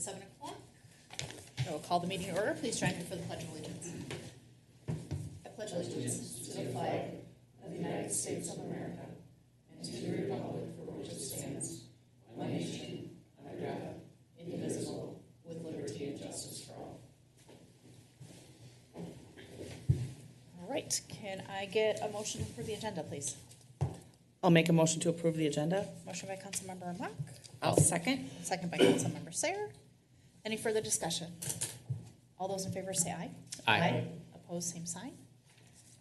is 7 o'clock. I will call the meeting to order. Please join me for the Pledge of Allegiance. I pledge allegiance to the flag of the United States of America and to the republic for which it stands, one nation, under God, indivisible, with liberty and justice for all. All right. Can I get a motion for the agenda, please? I'll make a motion to approve the agenda. Motion by Councilmember Mock. I'll second. Second by Councilmember Sayer. Any further discussion? All those in favor say aye. Aye. Opposed, same sign.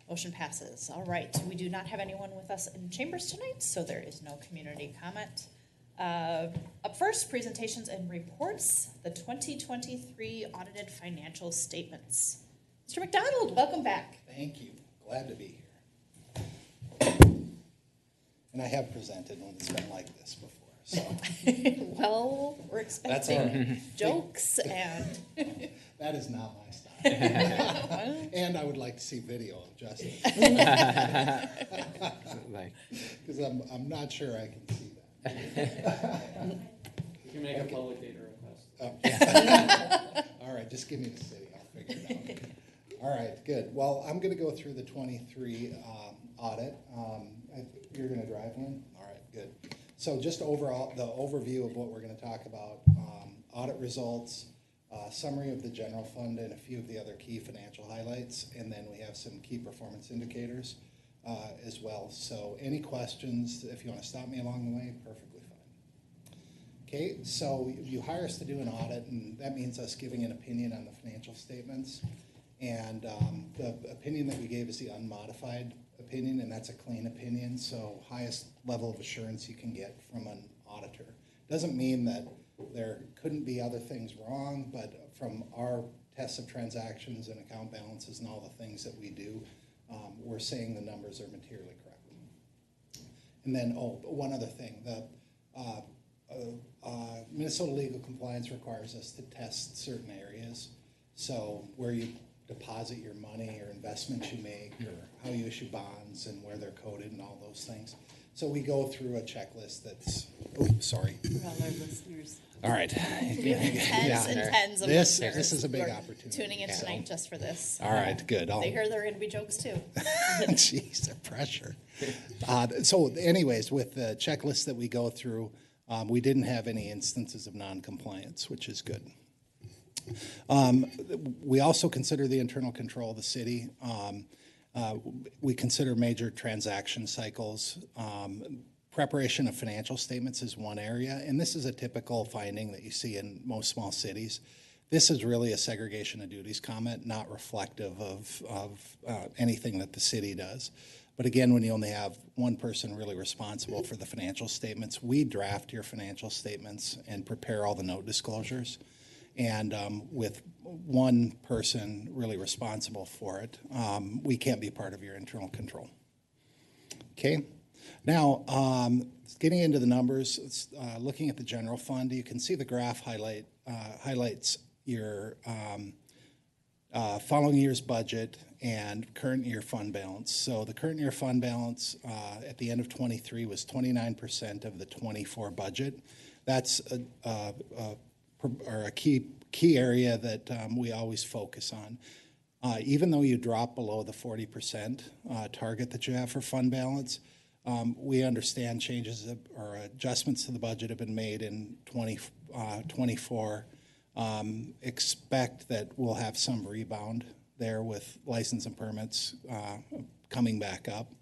Motion passes. All right. We do not have anyone with us in chambers tonight, so there is no community comment. Up first, presentations and reports, the 2023 audited financial statements. Mr. McDonald, welcome back. Thank you. Glad to be here. And I have presented when it's been like this before. So Well, we're expecting jokes and... That is not my style. And I would like to see video of Justin. Because I'm not sure I can see that. You can make a public data request. All right, just give me the city. I'll figure it out. All right, good. Well, I'm going to go through the 23 audit. You're going to drive one? All right, good. So just overall, the overview of what we're going to talk about, audit results, summary of the general fund, and a few of the other key financial highlights, and then we have some key performance indicators as well. So any questions, if you want to stop me along the way, perfectly fine. Okay, so you hire us to do an audit, and that means us giving an opinion on the financial statements. And the opinion that we gave is the unmodified opinion, and that's a clean opinion, so highest level of assurance you can get from an auditor. Doesn't mean that there couldn't be other things wrong, but from our tests of transactions and account balances and all the things that we do, we're saying the numbers are materially correct. And then, one other thing, the Minnesota legal compliance requires us to test certain areas. So where you deposit your money or investments you make or how you issue bonds and where they're coded and all those things. So we go through a checklist that's, sorry. For all our listeners. All right. We have tens and tens of listeners. This is a big who are opportunity. Tuning in tonight just for this. All right, good. They hear there are going to be jokes too. Jeez, the pressure. So anyways, with the checklist that we go through, we didn't have any instances of non-compliance, which is good. We also consider the internal control of the city. We consider major transaction cycles. Preparation of financial statements is one area, and this is a typical finding that you see in most small cities. This is really a segregation of duties comment, not reflective of anything that the city does. But again, when you only have one person really responsible for the financial statements, we draft your financial statements and prepare all the note disclosures. And with one person really responsible for it, we can't be part of your internal control. Okay, now getting into the numbers, looking at the general fund, you can see the graph highlights your following year's budget and current year fund balance. So the current year fund balance at the end of 23 was 29% of the 24 budget. That's a key area that we always focus on. Even though you drop below the 40% target that you have for fund balance, we understand changes or adjustments to the budget have been made in 24. Expect that we'll have some rebound there with license and permits coming back up.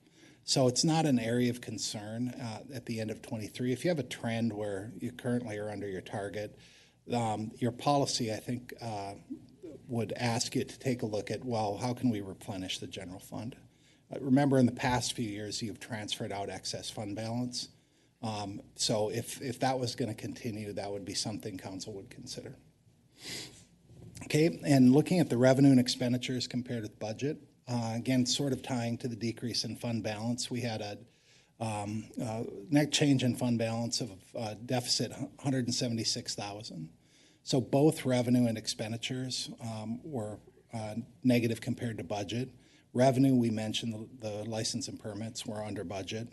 So it's not an area of concern at the end of 23. If you have a trend where you currently are under your target, your policy, I think, would ask you to take a look at, well, how can we replenish the general fund? Remember, in the past few years, you've transferred out excess fund balance. So if that was going to continue, that would be something council would consider. Okay, and looking at the revenue and expenditures compared with budget, again, sort of tying to the decrease in fund balance, we had a net change in fund balance of deficit $176,000. So both revenue and expenditures were negative compared to budget. Revenue, we mentioned the license and permits were under budget.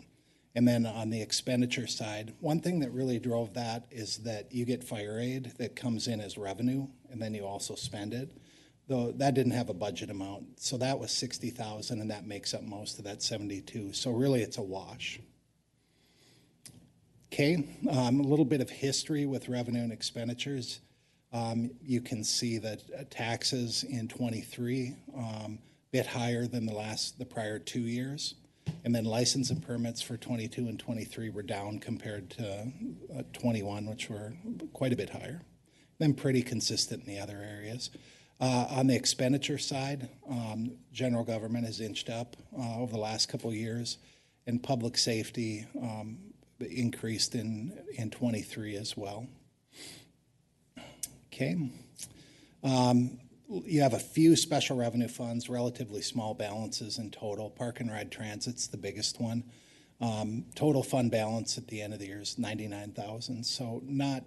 And then on the expenditure side, one thing that really drove that is that you get fire aid that comes in as revenue, and then you also spend it. Though that didn't have a budget amount, so that was 60,000, and that makes up most of that 72. So really, it's a wash. Okay, a little bit of history with revenue and expenditures. You can see that taxes in 23 bit higher than the prior 2 years. And then license and permits for 22 and 23 were down compared to 21, which were quite a bit higher. Then pretty consistent in the other areas. On the expenditure side, general government has inched up over the last couple of years, and public safety increased in 23 as well. Okay. You have a few special revenue funds, relatively small balances in total. Park and Ride Transit's the biggest one. Total fund balance at the end of the year is 99,000, so not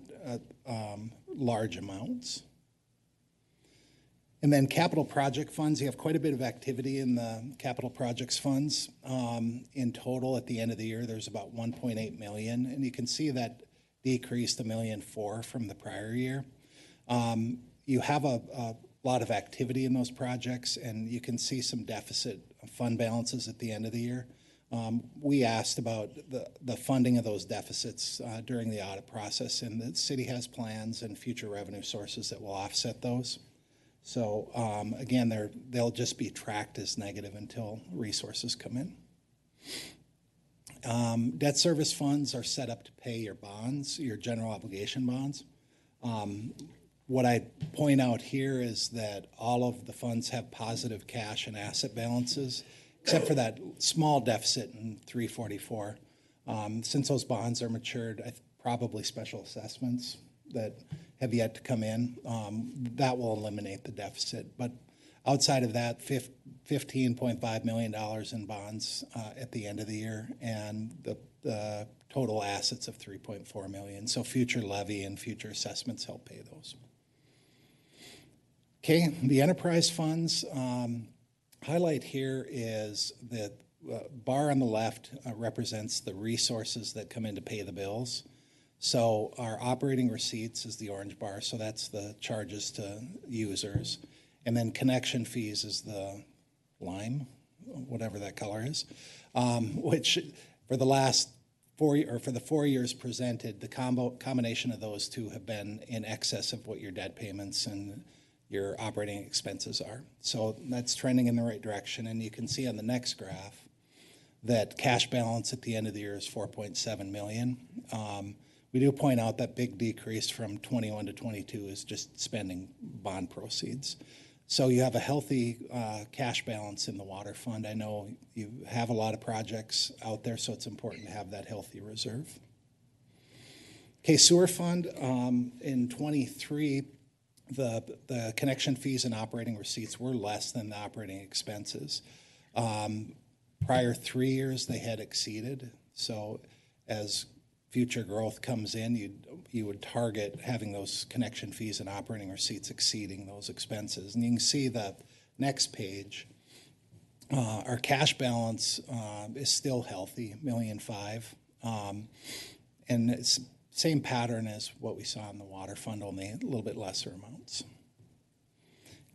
large amounts. And then capital project funds, you have quite a bit of activity in the capital projects funds. In total, at the end of the year, there's about 1.8 million, and you can see that decreased $1.4 million from the prior year. You have a lot of activity in those projects, and you can see some deficit fund balances at the end of the year. We asked about the funding of those deficits during the audit process, and the city has plans and future revenue sources that will offset those. So again, they'll just be tracked as negative until resources come in. Debt service funds are set up to pay your bonds, your general obligation bonds. What I point out here is that all of the funds have positive cash and asset balances, except for that small deficit in 344. Since those bonds are matured, probably special assessments that have yet to come in, that will eliminate the deficit. But outside of that, $15.5 million in bonds at the end of the year, and the total assets of $3.4 million. So future levy and future assessments help pay those. Okay, the enterprise funds, highlight here is that bar on the left represents the resources that come in to pay the bills. So our operating receipts is the orange bar, so that's the charges to users. And then connection fees is the lime, whatever that color is, which for the last for the 4 years presented, the combination of those two have been in excess of what your debt payments and your operating expenses are. So that's trending in the right direction. And you can see on the next graph that cash balance at the end of the year is 4.7 million. We do point out that big decrease from 21 to 22 is just spending bond proceeds. So you have a healthy cash balance in the water fund. I know you have a lot of projects out there, so it's important to have that healthy reserve. Okay, sewer fund in 23, the connection fees and operating receipts were less than the operating expenses. Prior 3 years, they had exceeded. So as future growth comes in, you would target having those connection fees and operating receipts exceeding those expenses. And you can see the next page, our cash balance is still healthy, $1.5 million. And it's same pattern as what we saw in the water fund, only a little bit lesser amounts.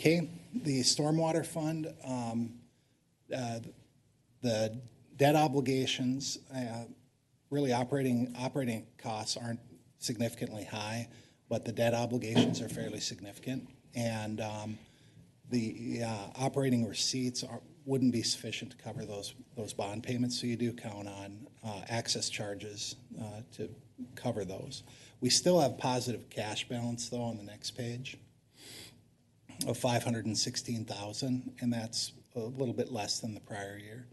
Okay, the stormwater fund, the debt obligations, really operating costs aren't significantly high, but the debt obligations are fairly significant. And the operating receipts wouldn't be sufficient to cover those bond payments, so you do count on access charges to cover those. We still have positive cash balance, though, on the next page of $516,000, and that's a little bit less than the prior year.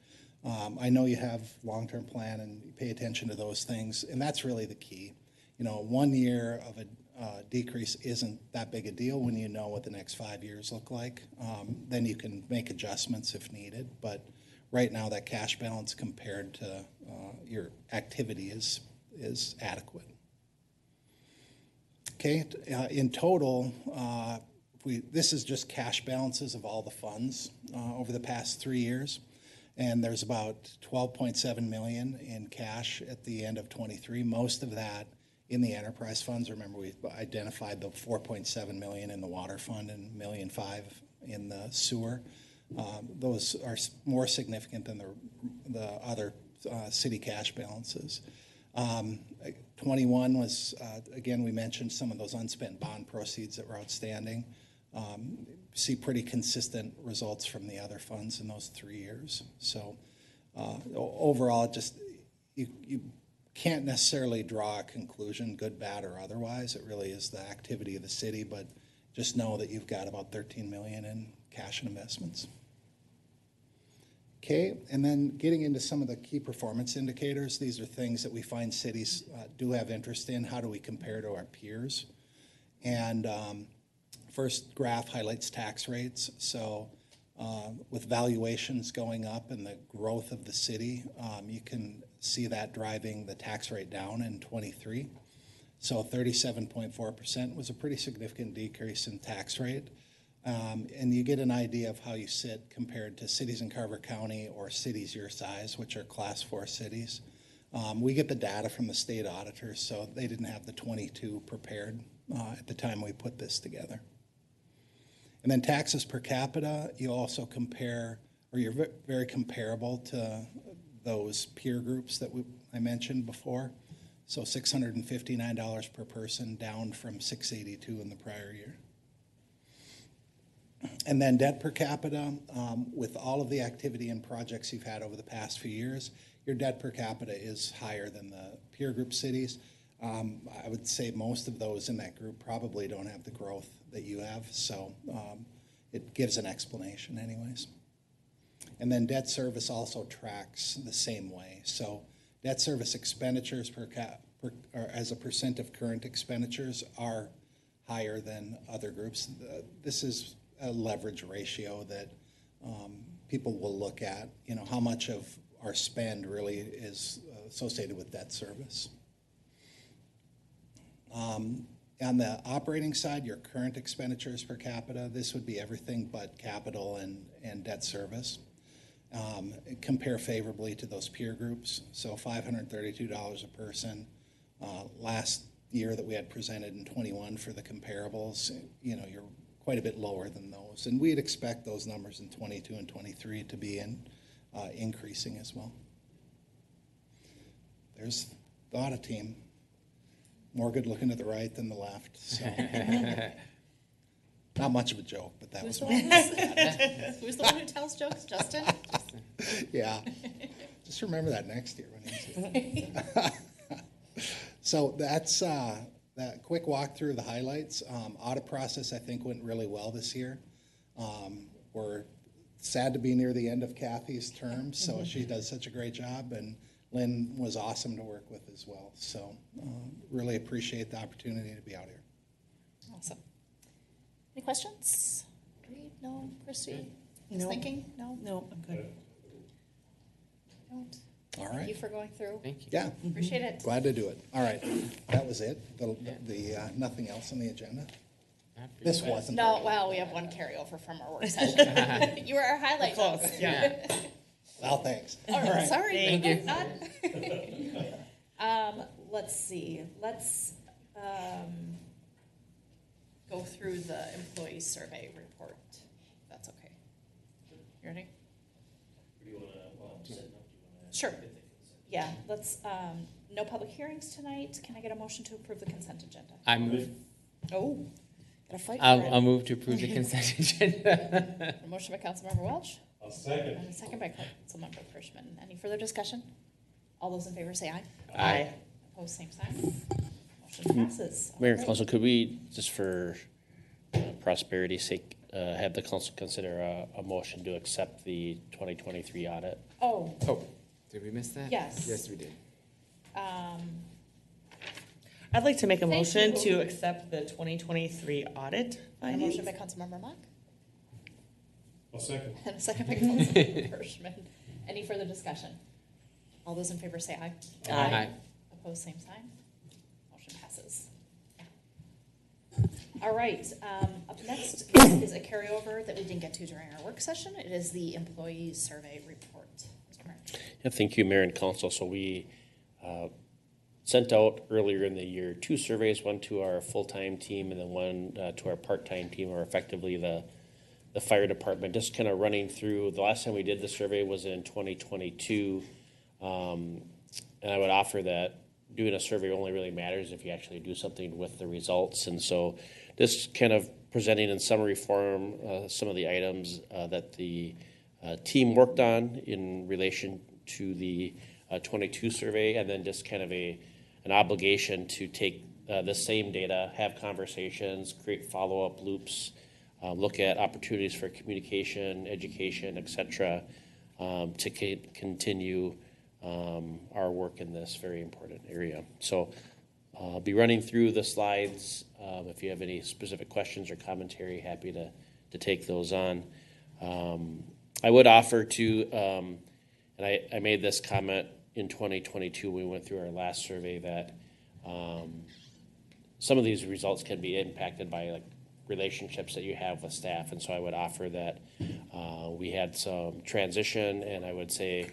I know you have long-term plan and you pay attention to those things, and that's really the key. 1 year of a decrease isn't that big a deal when you know what the next 5 years look like. Then you can make adjustments if needed, but right now that cash balance compared to your activity is adequate. Okay, in total, this is just cash balances of all the funds over the past 3 years. And there's about 12.7 million in cash at the end of 23. Most of that in the enterprise funds. Remember, we identified the 4.7 million in the water fund and $1.5 million in the sewer. Those are more significant than the other city cash balances. 21 was, again, we mentioned some of those unspent bond proceeds that were outstanding. See pretty consistent results from the other funds in those 3 years. So overall, just you can't necessarily draw a conclusion, good, bad, or otherwise. It really is the activity of the city, but just know that you've got about 13 million in cash and investments. Okay, and then getting into some of the key performance indicators. These are things that we find cities do have interest in. How do we compare to our peers? And first graph highlights tax rates. So with valuations going up and the growth of the city, you can see that driving the tax rate down in 23. So 37.4% was a pretty significant decrease in tax rate. And you get an idea of how you sit compared to cities in Carver County or cities your size, which are class 4 cities. We get the data from the state auditors, so they didn't have the 22 prepared at the time we put this together. And then taxes per capita, you also compare, or you're very comparable to those peer groups that I mentioned before. So $659 per person, down from $682 in the prior year. And then debt per capita, with all of the activity and projects you've had over the past few years, your debt per capita is higher than the peer group cities. I would say most of those in that group probably don't have the growth that you have, so it gives an explanation anyways. And then debt service also tracks the same way. So debt service expenditures or as a percent of current expenditures are higher than other groups. This is a leverage ratio that people will look at, you know, how much of our spend really is associated with debt service. On the operating side, your current expenditures per capita, this would be everything but capital and debt service. Compare favorably to those peer groups, so $532 a person. Last year that we had presented in 21 for the comparables, you know, you're quite a bit lower than those. And we'd expect those numbers in 22 and 23 to be increasing as well. There's the audit team. More good looking to the right than the left. So. Not much of a joke, but that was one. Who's the one who tells jokes? Justin? Yeah. Just remember that next year when he's So that's that quick walk through the highlights. Audit process, I think, went really well this year. We're sad to be near the end of Kathy's term, so she does such a great job, and Lynn was awesome to work with as well. So really appreciate the opportunity to be out here. Awesome. Any questions? Reed? No? Christy? No. Just thinking? No? No, I'm good. Don't. All Thank you right. for going through. Thank you. Yeah, Appreciate it. glad to do it. All right, that was it. The nothing else on the agenda? This wasn't. No, well, we have one carryover from our work session. You were our highlight. Close, yeah. Well, thanks. All right, sorry. Thank you. Not. Let's see. Let's go through the employee survey report. If that's okay. You ready? Do you want to, well, I'm setting up, do you want to? Sure. Yeah, let's, no public hearings tonight. Can I get a motion to approve the consent agenda? I move. Oh, gotta fight for I'll it. move to approve the consent agenda. A motion by Councilmember Welch I'll second. and a second by Councilmember Frischman. Any further discussion? All those in favor say aye. Aye. Opposed, same sign. Motion passes. Mayor and All right. Council, could we, just for prosperity's sake, have the council consider a motion to accept the 2023 audit? Oh, Oh, did we miss that? Yes. Yes, we did. I'd like to make a Thank motion you. to accept the 2023 audit a findings. motion by Councilmember Mock I'll second. and a second by Councilmember Frischman. Any further discussion? All those in favor say aye. Aye. Opposed, same sign. Motion passes. All right, up next is a carryover that we didn't get to during our work session. It is the employee survey report. Yeah, thank you, Mayor and Council. So we sent out earlier in the year 2 surveys, one to our full-time team and then one to our part-time team, or effectively the fire department. Just kind of running through, the last time we did the survey was in 2022. And I would offer that doing a survey only really matters if you actually do something with the results. And so just kind of presenting in summary form some of the items that the team worked on in relation to the 22 survey, and then just kind of an obligation to take the same data, have conversations, create follow-up loops, look at opportunities for communication, education, et cetera, to continue our work in this very important area. So I'll be running through the slides. If you have any specific questions or commentary, happy to take those on. I would offer to, and I made this comment in 2022 when we went through our last survey, that some of these results can be impacted by like relationships that you have with staff. And so I would offer that we had some transition, and I would say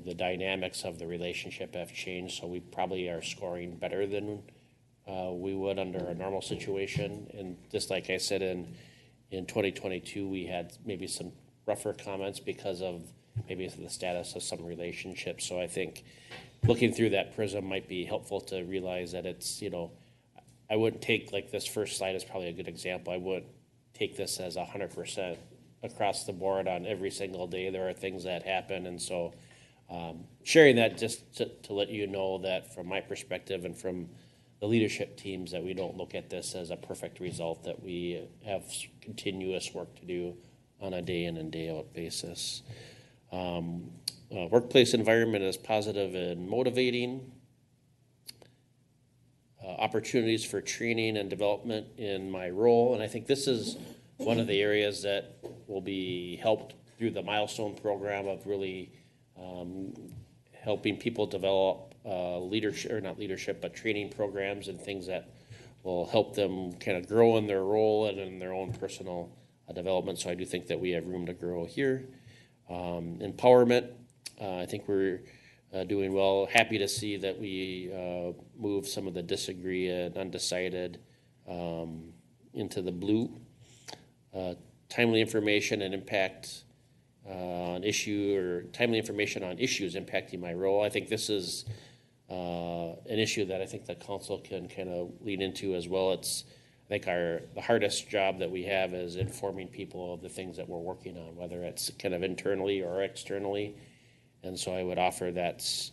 the dynamics of the relationship have changed, so we probably are scoring better than we would under a normal situation. And just like I said, in 2022, we had maybe some rougher comments because of maybe the status of some relationships. So I think looking through that prism might be helpful to realize that it's, I wouldn't take, like, this first slide is probably a good example. I wouldn't take this as 100% across the board on every single day. There are things that happen. And so sharing that just to let you know that from my perspective and from the leadership teams, that we don't look at this as a perfect result, that we have continuous work to do on a day in and day out basis. Workplace environment is positive and motivating. Opportunities for training and development in my role. And I think this is one of the areas that will be helped through the milestone program of really helping people develop leadership, or not leadership, but training programs and things that will help them kind of grow in their role and in their own personal development. So I do think that we have room to grow here. Empowerment, I think we're doing well. Happy to see that we move some of the disagree and undecided into the blue. Timely information and impact on issue, or timely information on issues impacting my role. I think this is an issue that I think the council can kind of lean into as well. It's, I think, the hardest job that we have is informing people of the things that we're working on, whether it's kind of internally or externally. And so I would offer that's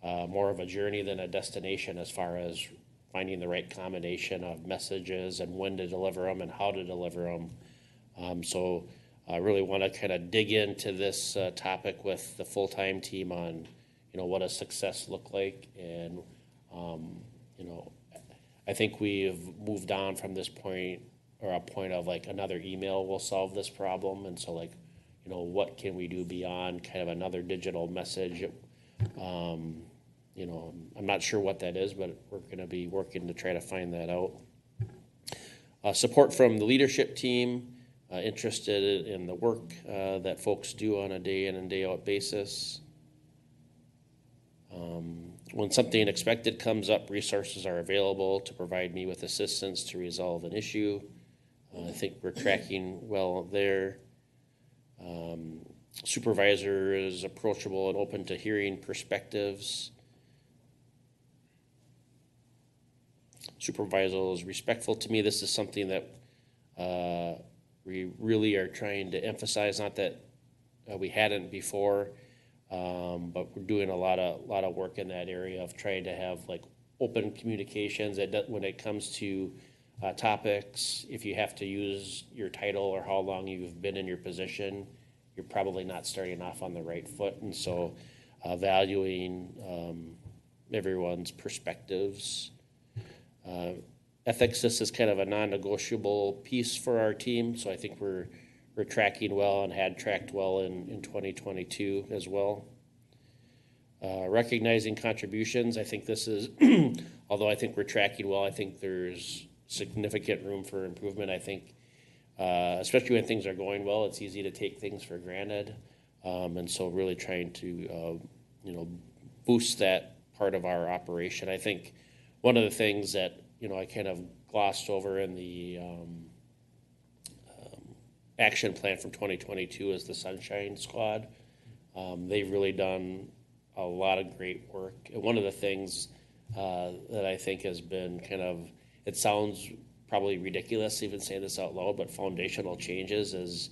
more of a journey than a destination, as far as finding the right combination of messages and when to deliver them and how to deliver them. So I really want to kind of dig into this topic with the full-time team on, what does success look like? And, I think we've moved on from this point, or a point of like another email will solve this problem. And so, like, what can we do beyond kind of another digital message? I'm not sure what that is, but we're going to be working to try to find that out. Support from the leadership team, interested in the work that folks do on a day in and day out basis. When something unexpected comes up, resources are available to provide me with assistance to resolve an issue. I think we're tracking well there. Supervisor is approachable and open to hearing perspectives. Supervisor is respectful to me. This is something that we really are trying to emphasize. Not that we hadn't before, but we're doing a lot of work in that area of trying to have like open communications. When it comes to topics, if you have to use your title or how long you've been in your position, you're probably not starting off on the right foot. And so valuing everyone's perspectives. Ethics, this is kind of a non-negotiable piece for our team. So I think we're tracking well and had tracked well in 2022 as well. Recognizing contributions, I think this is, although I think we're tracking well, I think there's significant room for improvement. I think, especially when things are going well, it's easy to take things for granted. And so really trying to, boost that part of our operation. I think one of the things that, I kind of glossed over in the action plan from 2022 is the Sunshine Squad. They've really done a lot of great work. And one of the things that I think has been it sounds probably ridiculous even saying this out loud, but foundational changes is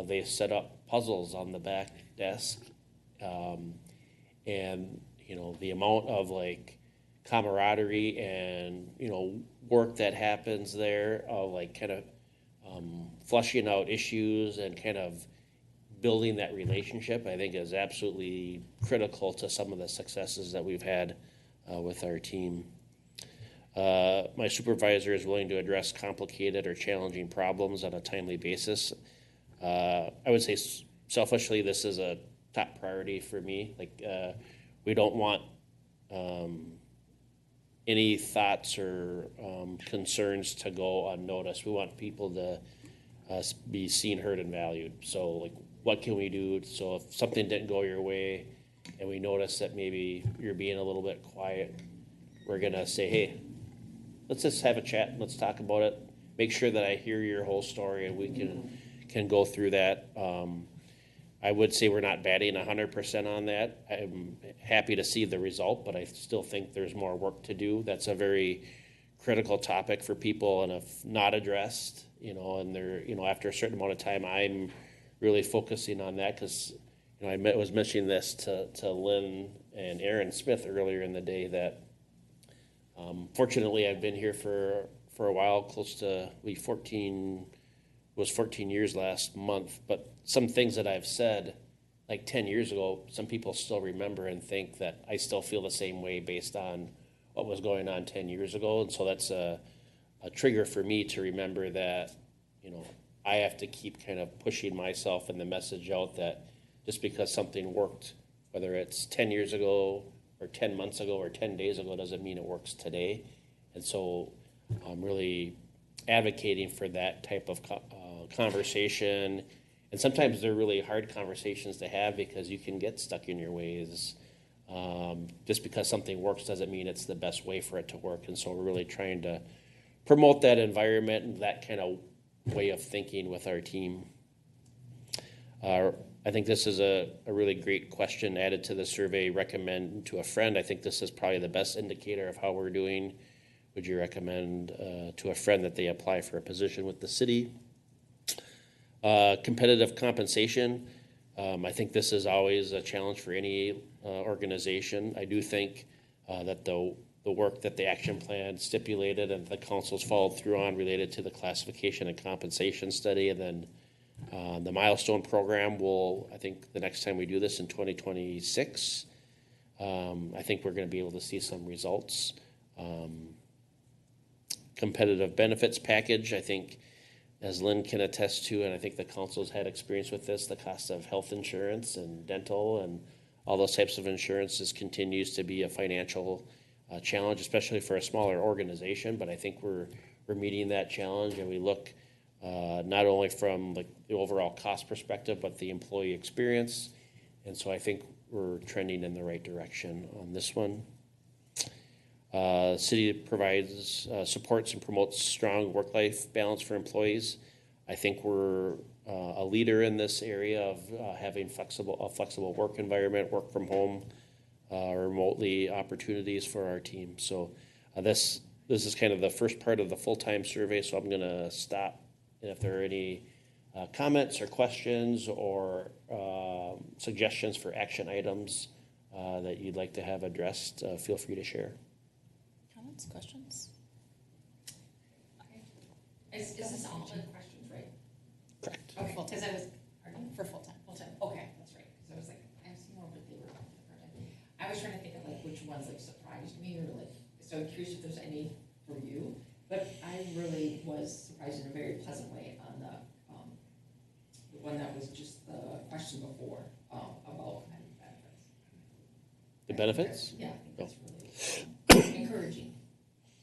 they set up puzzles on the back desk. And, the amount of camaraderie and, work that happens there of flushing out issues and kind of building that relationship, I think is absolutely critical to some of the successes that we've had with our team. My supervisor is willing to address complicated or challenging problems on a timely basis. I would say selfishly, this is a top priority for me. We don't want any thoughts or concerns to go unnoticed. We want people to be seen, heard, and valued. So, what can we do? So if something didn't go your way and we notice that maybe you're being a little bit quiet, we're going to say, hey, let's just have a chat and let's talk about it. Make sure that I hear your whole story and we can go through that. I would say we're not batting 100% on that. I'm happy to see the result, but I still think there's more work to do. That's a very critical topic for people, and if not addressed, and they're, after a certain amount of time, I'm really focusing on that because, I was mentioning this to Lynn and Aaron Smith earlier in the day that fortunately I've been here for a while, close to 14 years last month, but some things that I've said 10 years ago, some people still remember and think that I still feel the same way based on what was going on 10 years ago. And so that's a trigger for me to remember that, I have to keep kind of pushing myself and the message out that just because something worked, whether it's 10 years ago or 10 months ago or 10 days ago, doesn't mean it works today. And so I'm really advocating for that type of conversation. And sometimes they're really hard conversations to have because you can get stuck in your ways. Just because something works doesn't mean it's the best way for it to work. And so we're really trying to promote that environment and that kind of way of thinking with our team. I think this is a really great question added to the survey. Recommend to a friend. I think this is probably the best indicator of how we're doing. Would you recommend to a friend that they apply for a position with the city? Competitive compensation. I think this is always a challenge for any organization. I do think that the work that the action plan stipulated and the council's followed through on related to the classification and compensation study, and then the milestone program will, I think the next time we do this in 2026, I think we're going to be able to see some results. Competitive benefits package, I think, as Lynn can attest to, and I think the council's had experience with this, the cost of health insurance and dental and all those types of insurances continues to be a financial challenge, especially for a smaller organization. But I think we're meeting that challenge, and we look not only from the overall cost perspective, but the employee experience. And so I think we're trending in the right direction on this one. City provides, supports and promotes strong work-life balance for employees. I think we're a leader in this area of having a flexible work environment, work from home, remotely opportunities for our team. So this is kind of the first part of the full-time survey, so I'm going to stop. And if there are any comments or questions or suggestions for action items that you'd like to have addressed, feel free to share. Comments, questions? Okay. Is this all the questions, right? Correct. Okay, Full-time. because I was, For full-time. full-time, okay, that's right, because I was like, I was more, but they were part-time. I was trying to think of which ones surprised me or so I'm curious if there's any for you, but I really was surprised in a very pleasant way on the one that was just the question before, about benefits. The benefits? Yeah, I think that's really encouraging.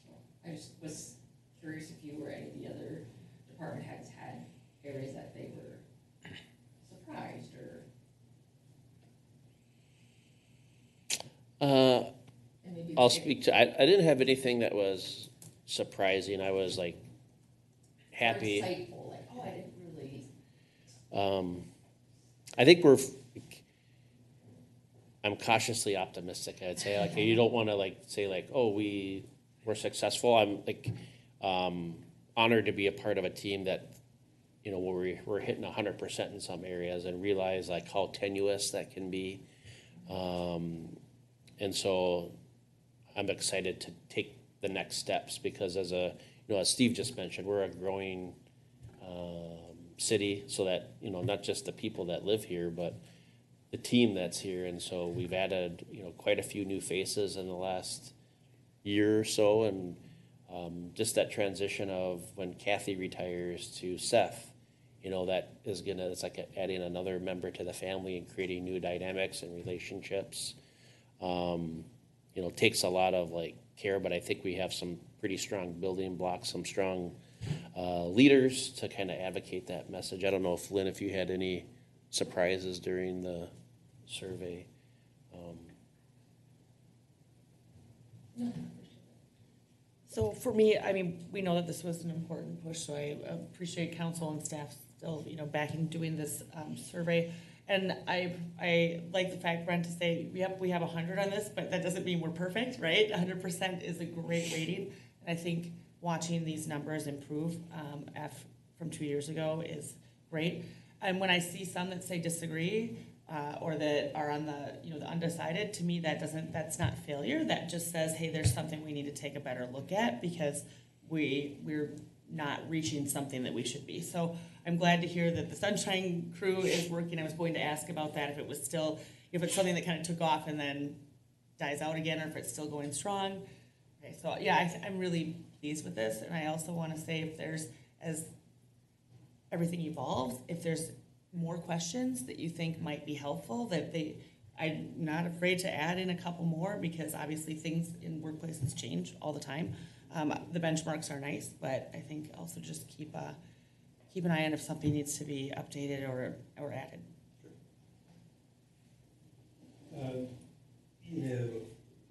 So I just was curious if you or any of the other department heads had areas that they were surprised or I'll speak to, I didn't have anything that was surprising. I was like happy. Insightful, like, oh, I didn't really. I think I'm cautiously optimistic. I'd say like you don't want to like say like, oh, we're successful. I'm like honored to be a part of a team that, you know, where we're hitting 100% in some areas and realize like how tenuous that can be. And so I'm excited to take the next steps because as Steve just mentioned, we're a growing city, so that, you know, not just the people that live here, but the team that's here. And so we've added, you know, quite a few new faces in the last year or so. And just that transition of when Kathy retires to Seth, you know, that is it's like adding another member to the family and creating new dynamics and relationships. You know, takes a lot of like care, but I think we have some pretty strong building blocks, some strong leaders to kind of advocate that message. I don't know if Lynn, if you had any surprises during the survey. So for me, I mean, we know that this was an important push, so I appreciate council and staff still, you know, backing doing this survey. And I like the fact, Brent, to say, yep, we have 100 on this, but that doesn't mean we're perfect, right? 100% is a great rating. And I think watching these numbers improve from 2 years ago is great. And when I see some that say disagree or that are on the, you know, the undecided, to me that's not failure. That just says, hey, there's something we need to take a better look at because we're not reaching something that we should be. So I'm glad to hear that the Sunshine Crew is working. I was going to ask about that, if it's something that kind of took off and then dies out again, or if it's still going strong. Okay, so yeah, I'm really pleased with this. And I also want to say, as everything evolves, if there's more questions that you think might be helpful, I'm not afraid to add in a couple more, because obviously things in workplaces change all the time. The benchmarks are nice, but I think also just keep an eye on if something needs to be updated or added.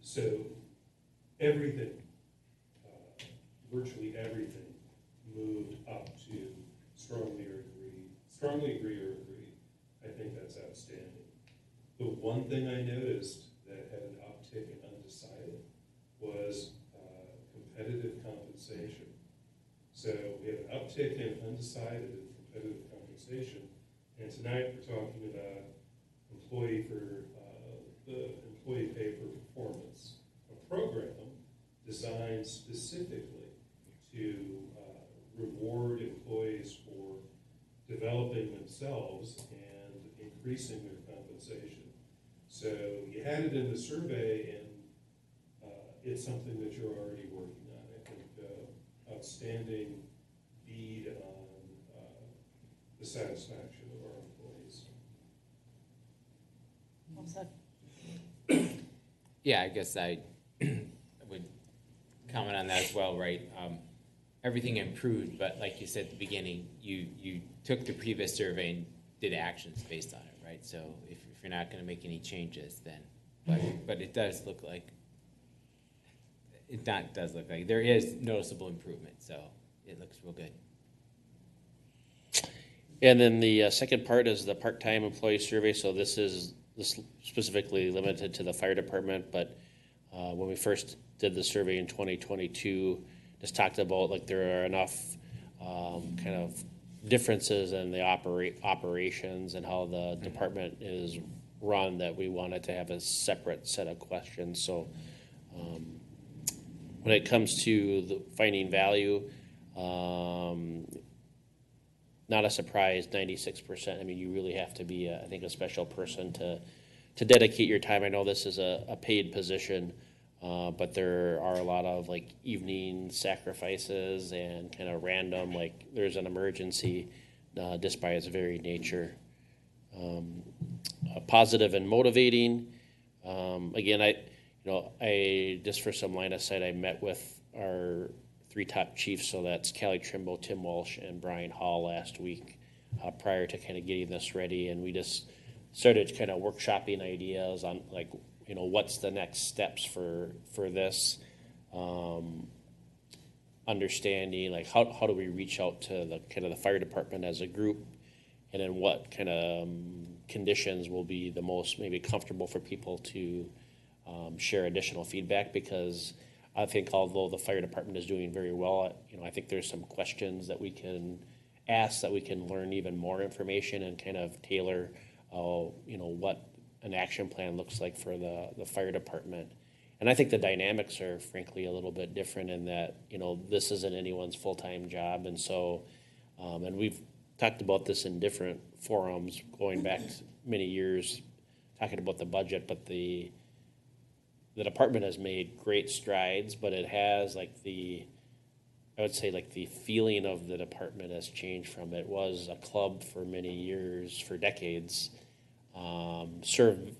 So everything, virtually everything moved up to strongly agree or agree. I think that's outstanding. The one thing I noticed that had an uptick in undecided was competitive compensation. So we have an uptick in undecided and competitive compensation, and tonight we're talking about the employee pay for performance, a program designed specifically to reward employees for developing themselves and increasing their compensation. So you had it in the survey, and it's something that you're already working on. I think outstanding bead on the satisfaction of our employees. Well said. Yeah, I guess I would comment on that as well, right? Everything improved, but like you said at the beginning, you took the previous survey and did actions based on it, right? So if you're not going to make any changes, then, but it does look like, there is noticeable improvement, so it looks real good. And then the second part is the part-time employee survey. So this is specifically limited to the fire department, but when we first did the survey in 2022, just talked about like there are enough kind of differences in the operations and how the department is run that we wanted to have a separate set of questions. So when it comes to the finding value, not a surprise, 96%. I mean, you really have to be, I think, a special person to dedicate your time. I know this is a paid position, but there are a lot of like evening sacrifices and kind of random, like there's an emergency just by its very nature. Positive and motivating. Again, I just for some line of sight, I met with our 3 top chiefs, so that's Callie Trimble, Tim Walsh, and Brian Hall last week prior to kind of getting this ready, and we just started kind of workshopping ideas on like, what's the next steps for this. Understanding like how do we reach out to the kind of the fire department as a group, and then what kind of conditions will be the most maybe comfortable for people to share additional feedback, because I think although the fire department is doing very well, I think there's some questions that we can ask that we can learn even more information and kind of tailor, what an action plan looks like for the fire department. And I think the dynamics are frankly a little bit different in that, this isn't anyone's full-time job. And so, and we've talked about this in different forums going back many years, talking about the budget, but the department has made great strides, but it has I would say the feeling of the department has changed from it was a club for many years, for decades, served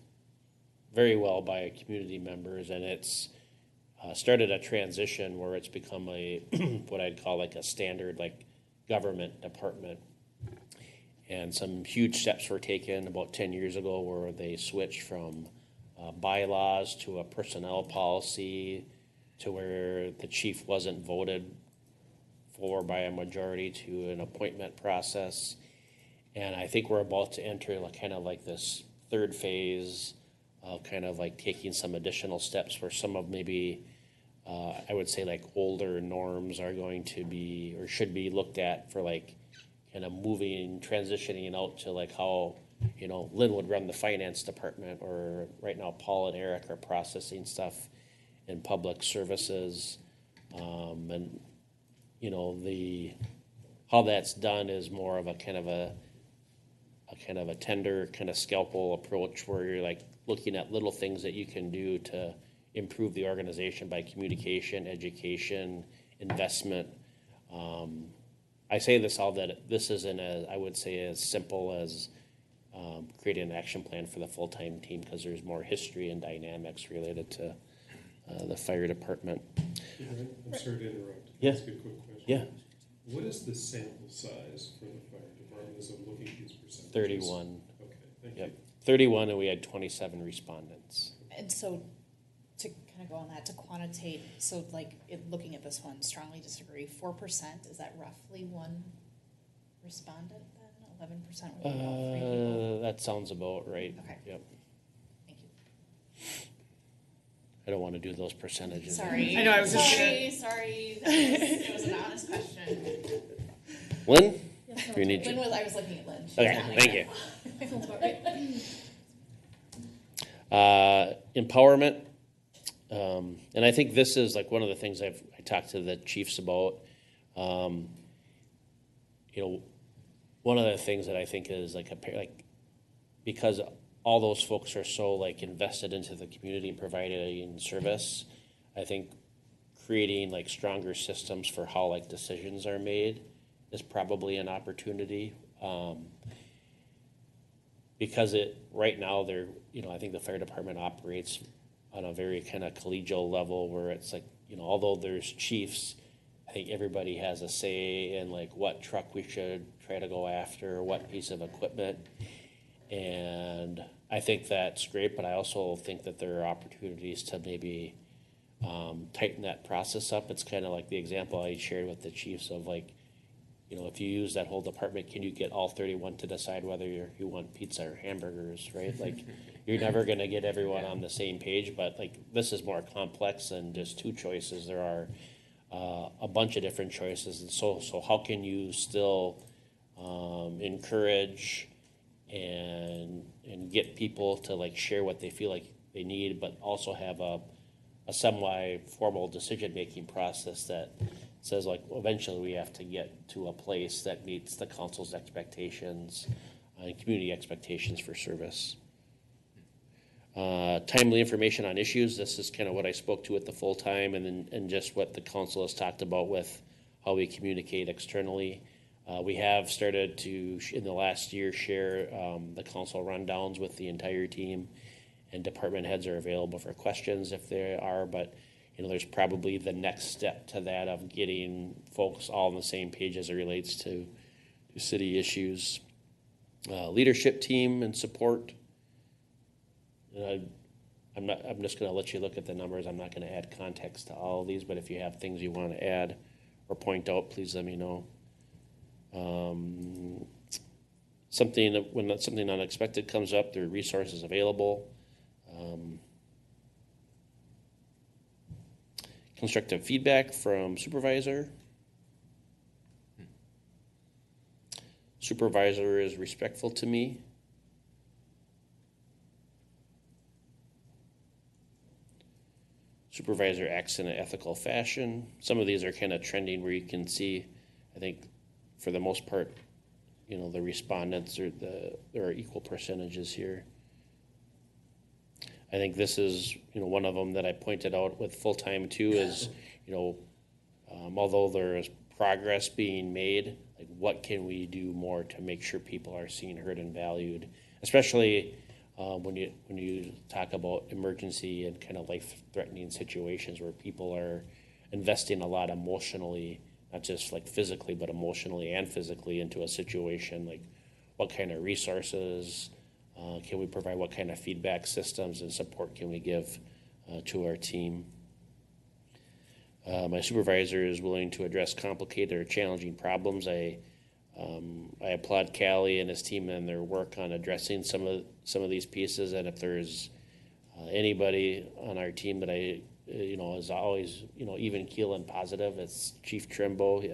very well by community members, and it's started a transition where it's become a what I'd call a standard government department. And some huge steps were taken about 10 years ago where they switched from bylaws to a personnel policy, to where the chief wasn't voted for by a majority, to an appointment process. And I think we're about to enter this third phase of taking some additional steps where some of maybe, I would say older norms are going to be, or should be looked at for transitioning out to how, Lynn would run the finance department, or right now Paul and Eric are processing stuff in public services. And, how that's done is more of a tender scalpel approach where you're looking at little things that you can do to improve the organization by communication, education, investment. I say this all that this isn't I would say as simple as creating an action plan for the full-time team, because there's more history and dynamics related to the fire department. I'm sorry to interrupt. Yeah. That's a good quick question. Yeah. What is the sample size for the fire department as I'm looking at these percentages? 31. Okay, thank Yep. you. 31, and we had 27 respondents. And so, to kind of go on that, to quantitate, so looking at this one, strongly disagree, 4%, is that roughly one respondent then? 11% would be about 3 people? That sounds about right. Okay. Yep. Thank you. I don't want to do those percentages. Sorry. I know, I was just Sorry. It was an honest question. Lynn? Yes, You need Lynn I was looking at Lynn. She's Okay, nodding. thank you. Sounds about right. Empowerment. And I think this is one of the things I talked to the chiefs about. One of the things that I think is because all those folks are so invested into the community and providing service, I think creating stronger systems for how decisions are made is probably an opportunity. Because right now I think the fire department operates on a very kind of collegial level where it's although there's chiefs, I think everybody has a say in what truck we should try to go after, what piece of equipment. And I think that's great, but I also think that there are opportunities to maybe tighten that process up. It's kind of like the example I shared with the chiefs of if you use that whole department, can you get all 31 to decide whether you want pizza or hamburgers, right? You're never going to get everyone on the same page, but this is more complex than just two choices. There are a bunch of different choices. And so how can you still encourage and get people to share what they feel like they need, but also have a semi-formal decision-making process that says eventually we have to get to a place that meets the council's expectations and community expectations for service. Timely information on issues. This is kind of what I spoke to at the full time, and just what the council has talked about with how we communicate externally. We have started to, in the last year, share the council rundowns with the entire team, and department heads are available for questions if there are, but there's probably the next step to that of getting folks all on the same page as it relates to city issues. Leadership team and support. I'm just gonna let you look at the numbers. I'm not gonna add context to all of these, but if you have things you want to add or point out, please let me know. When something unexpected comes up, there are resources available. Constructive feedback from supervisor. Supervisor is respectful to me. Supervisor acts in an ethical fashion. Some of these are kind of trending where you can see, I think, for the most part, the respondents there are equal percentages here. I think this is, one of them that I pointed out with full-time too is, although there is progress being made, like what can we do more to make sure people are seen, heard, and valued, especially when you talk about emergency and kind of life-threatening situations where people are investing a lot emotionally, not just like physically, but emotionally and physically into a situation. Like, what kind of resources can we provide? What kind of feedback systems and support can we give to our team? My supervisor is willing to address complicated or challenging problems. I applaud Callie and his team and their work on addressing some of these pieces. And if there's anybody on our team that is always even keel and positive, it's Chief Trimbo.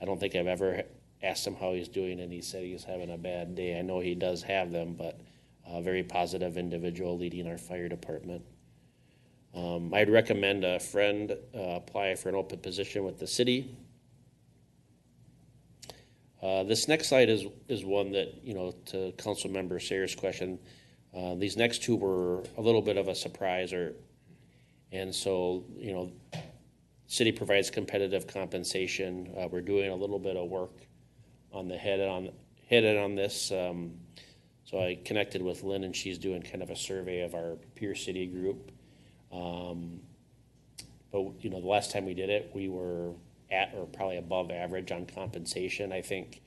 I don't think I've ever asked him how he's doing, and he said he's having a bad day. I know he does have them, but a very positive individual leading our fire department. I'd recommend a friend apply for an open position with the city. This next slide is one that, to Council Member Sayers' question, these next two were a little bit of a surprise, and so, city provides competitive compensation. We're doing a little bit of work on the head on this. So I connected with Lynn, and she's doing kind of a survey of our peer city group. But the last time we did it, we were at or probably above average on compensation. I think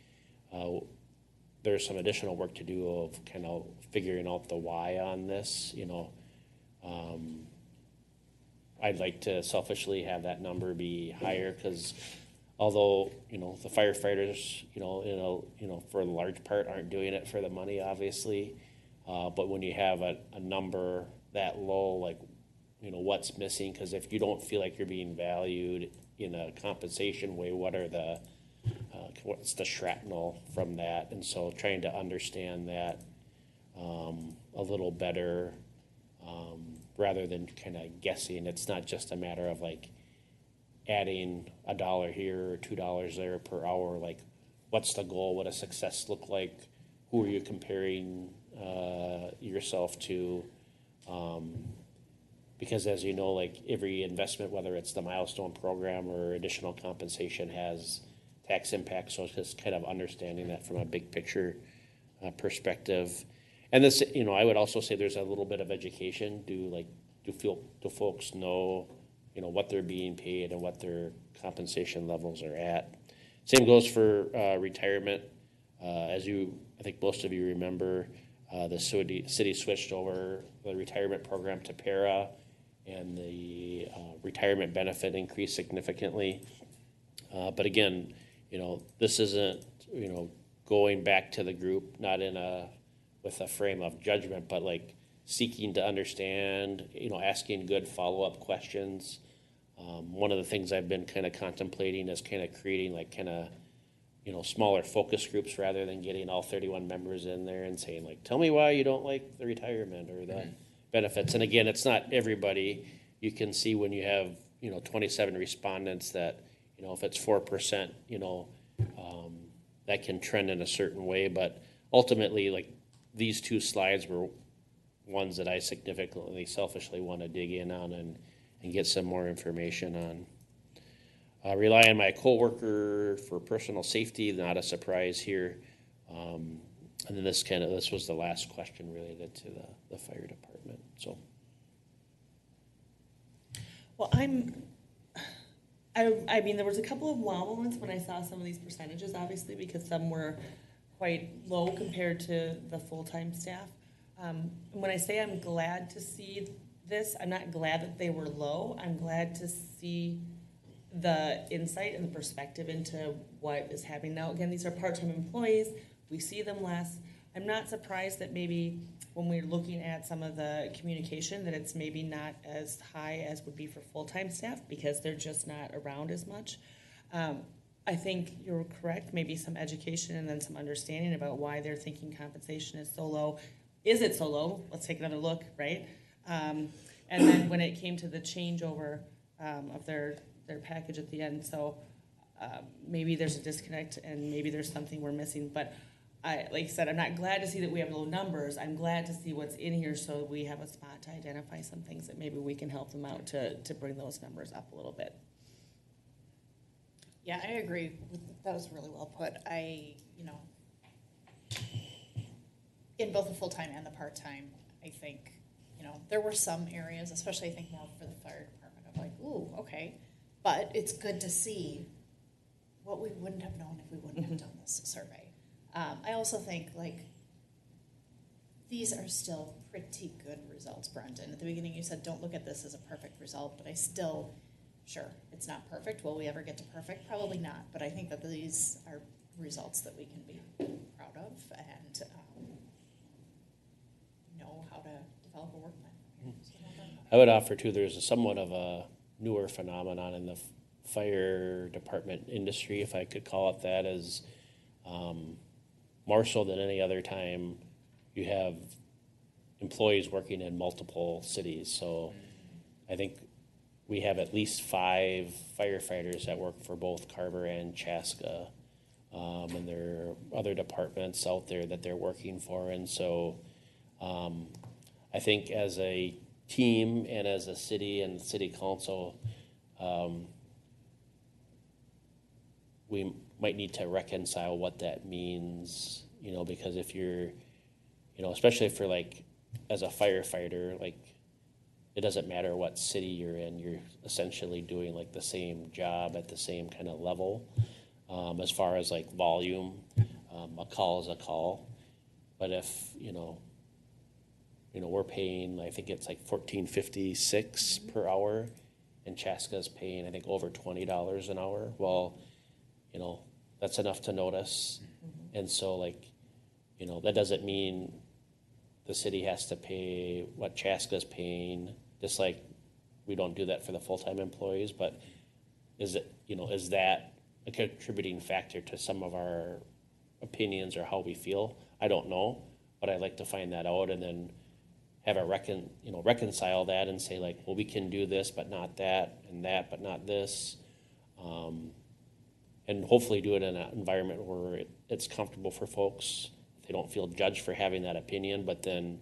there's some additional work to do of kind of figuring out the why on this. I'd like to selfishly have that number be higher because although the firefighters for the large part aren't doing it for the money, obviously, but when you have a number that low, like what's missing? Because if you don't feel like you're being valued in a compensation way, what's the shrapnel from that? And so trying to understand that a little better rather than kind of guessing. It's not just a matter of like adding $1 here or $2 there per hour. Like, what's the goal? What does success look like? Who are you comparing yourself to? Because as you know, like every investment, whether it's the milestone program or additional compensation, has tax impact. So it's just kind of understanding that from a big picture perspective. And this, I would also say there's a little bit of education. Do folks know, what they're being paid and what their compensation levels are at? Same goes for retirement. I think most of you remember, the city switched over the retirement program to para, and the retirement benefit increased significantly. But again, this isn't, going back to the group, not with a frame of judgment, but like seeking to understand, asking good follow-up questions. One of the things I've been kind of contemplating is kind of creating like kind of, smaller focus groups rather than getting all 31 members in there and saying like, tell me why you don't like the retirement or the benefits. And again, it's not everybody. You can see when you have, 27 respondents that, if it's 4%, that can trend in a certain way. But ultimately, like these two slides were ones that I significantly selfishly want to dig in on and get some more information on. Rely on my coworker for personal safety, not a surprise here. And then this was the last question related to the fire department. So, Well, I mean, there was a couple of wow moments when I saw some of these percentages, obviously, because some were quite low compared to the full-time staff. When I say I'm glad to see this, I'm not glad that they were low. I'm glad to see the insight and the perspective into what is happening now. Again, these are part-time employees. We see them less. I'm not surprised that maybe when we're looking at some of the communication that it's maybe not as high as would be for full-time staff because they're just not around as much. I think you're correct, maybe some education and then some understanding about why they're thinking compensation is so low. Is it so low? Let's take another look, right? And then when it came to the changeover of their package at the end, so maybe there's a disconnect and maybe there's something we're missing. But like I said, I'm not glad to see that we have low numbers. I'm glad to see what's in here so we have a spot to identify some things that maybe we can help them out to bring those numbers up a little bit. Yeah, I agree. That was really well put. In both the full-time and the part-time, I think, there were some areas, especially I think more for the fire department, of like, ooh, okay. But it's good to see what we wouldn't have known if we wouldn't have done this survey. I also think, these are still pretty good results, Brendan. At the beginning you said, don't look at this as a perfect result, but I still, sure, it's not perfect. Will we ever get to perfect? Probably not. But I think that these are results that we can be proud of and know how to develop a work plan. I would offer too, there's somewhat of a newer phenomenon in the fire department industry, if I could call it that, is more so than any other time, you have employees working in multiple cities. So I think we have at least 5 firefighters that work for both Carver and Chaska. And there are other departments out there that they're working for. And so I think as a team and as a city and city council, we might need to reconcile what that means, because if you're, especially if you're as a firefighter, it doesn't matter what city you're in, you're essentially doing the same job at the same kind of level. As far as volume, a call is a call. But if, we're paying, I think it's $14.56 per hour, and Chaska's paying, I think, over $20 an hour. Well, that's enough to notice. And so, that doesn't mean the city has to pay what Chaska's paying, just like we don't do that for the full-time employees. But is that a contributing factor to some of our opinions or how we feel? I don't know, but I'd like to find that out and then have a reconcile that and say well, we can do this, but not that, and that, but not this. And hopefully do it in an environment where it's comfortable for folks. They don't feel judged for having that opinion, but then,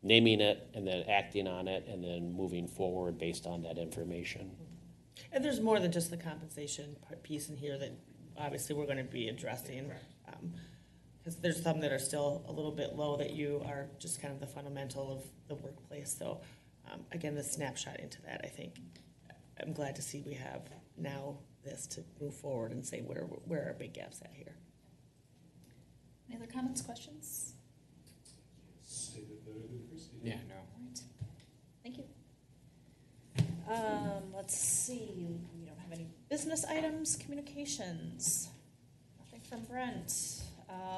naming it and then acting on it and then moving forward based on that information. And there's more than just the compensation piece in here that obviously we're going to be addressing. Because there's some that are still a little bit low that you are just kind of the fundamental of the workplace. So again, the snapshot into that, I think I'm glad to see we have now this to move forward and say where are our big gaps at here. Any other comments, questions? Say that better than Christie. Yeah, no. All right. Thank you. Let's see. We don't have any business items, communications. Nothing from Brent.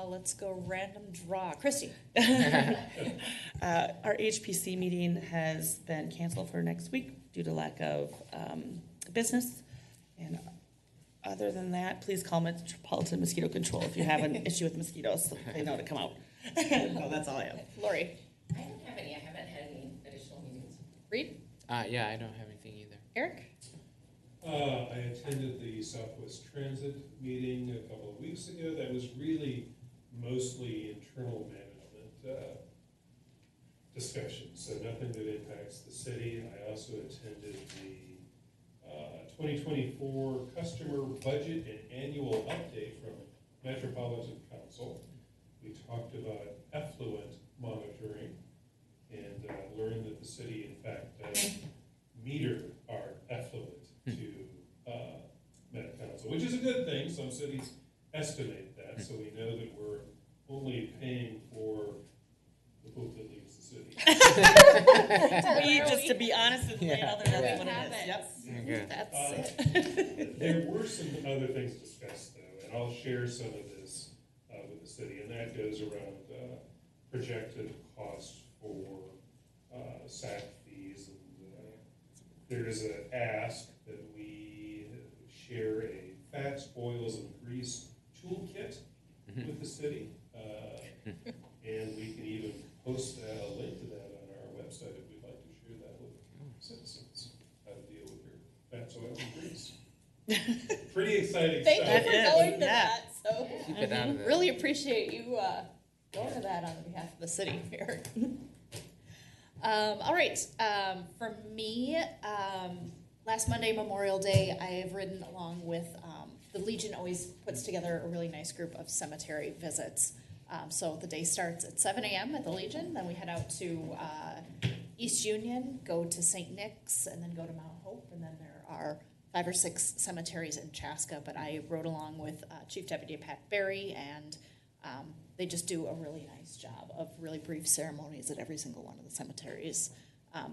Let's go random draw. Christy. Our HPC meeting has been canceled for next week due to lack of business. And other than that, please call Metropolitan Mosquito Control if you have an issue with mosquitoes, so they know to come out. No, that's all I have. Lori. I don't have any. I haven't had any additional meetings. Reed. Yeah, I don't have anything either. Eric. I attended the Southwest Transit meeting a couple of weeks ago. That was really mostly internal management discussion, so nothing that impacts the city. I also attended the 2024 customer budget and annual update from Metropolitan Council. We talked about effluent monitoring and learned that the city, in fact, does meter our effluent to Met Council, which is a good thing. Some cities estimate that, so we know that we're only paying for the book that leaves the city. Just to be honest and plain Yeah. other, that's We what have it is, it. yep. Okay. That's it. There were some other things discussed though, and I'll share some of this with the city, and that goes around projected cost for SAC fees. And there is an ask that we share a fats, oils, and grease toolkit with the city. And we can even post a link to that on our website if we'd like to share that with citizens, how to deal with your fats, oil, and grease. Pretty exciting Thank stuff. you for That is, going to yeah. that, so. Keep it out of there. Really appreciate you going to that on behalf of the city here. All right, for me, last Monday, Memorial Day, I have ridden along with, the Legion always puts together a really nice group of cemetery visits. So the day starts at 7 a.m. at the Legion, then we head out to East Union, go to St. Nick's, and then go to Mount Hope, and then there are 5 or 6 cemeteries in Chaska, but I rode along with Chief Deputy Pat Berry, and they just do a really nice job of really brief ceremonies at every single one of the cemeteries,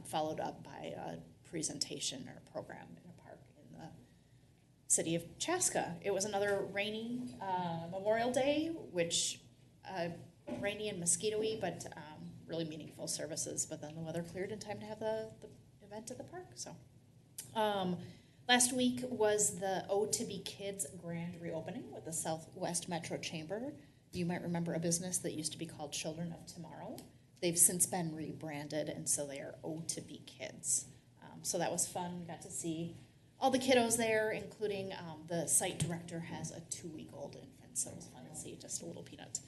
followed up by a presentation or program in a park in the city of Chaska. It was another rainy Memorial Day, which rainy and mosquito-y, but really meaningful services, but then the weather cleared in time to have the event at the park, so. Last week was the O to Be Kids grand reopening with the Southwest Metro Chamber. You might remember a business that used to be called Children of Tomorrow. They've since been rebranded, and so they are O to Be Kids. So that was fun. We got to see all the kiddos there, including the site director has a 2-week-old infant, so it was fun to see just a little peanut.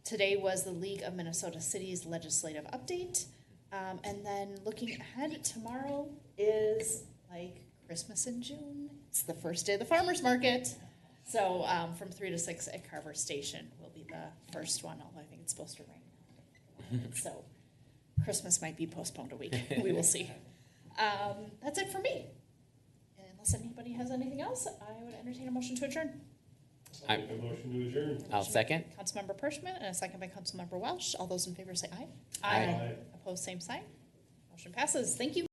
Today was the League of Minnesota Cities legislative update. And then looking ahead, tomorrow is like Christmas in June. It's the first day of the farmer's market. So from 3 to 6 at Carver Station will be the first one, although I think it's supposed to rain. So Christmas might be postponed a week. We will see. That's it for me. Unless anybody has anything else, I would entertain a motion to adjourn. I'll make a motion to adjourn. I'll second. Councilmember Pershman and a second by Councilmember Welsh. All those in favor say aye. Aye. Opposed, same sign. Motion passes. Thank you.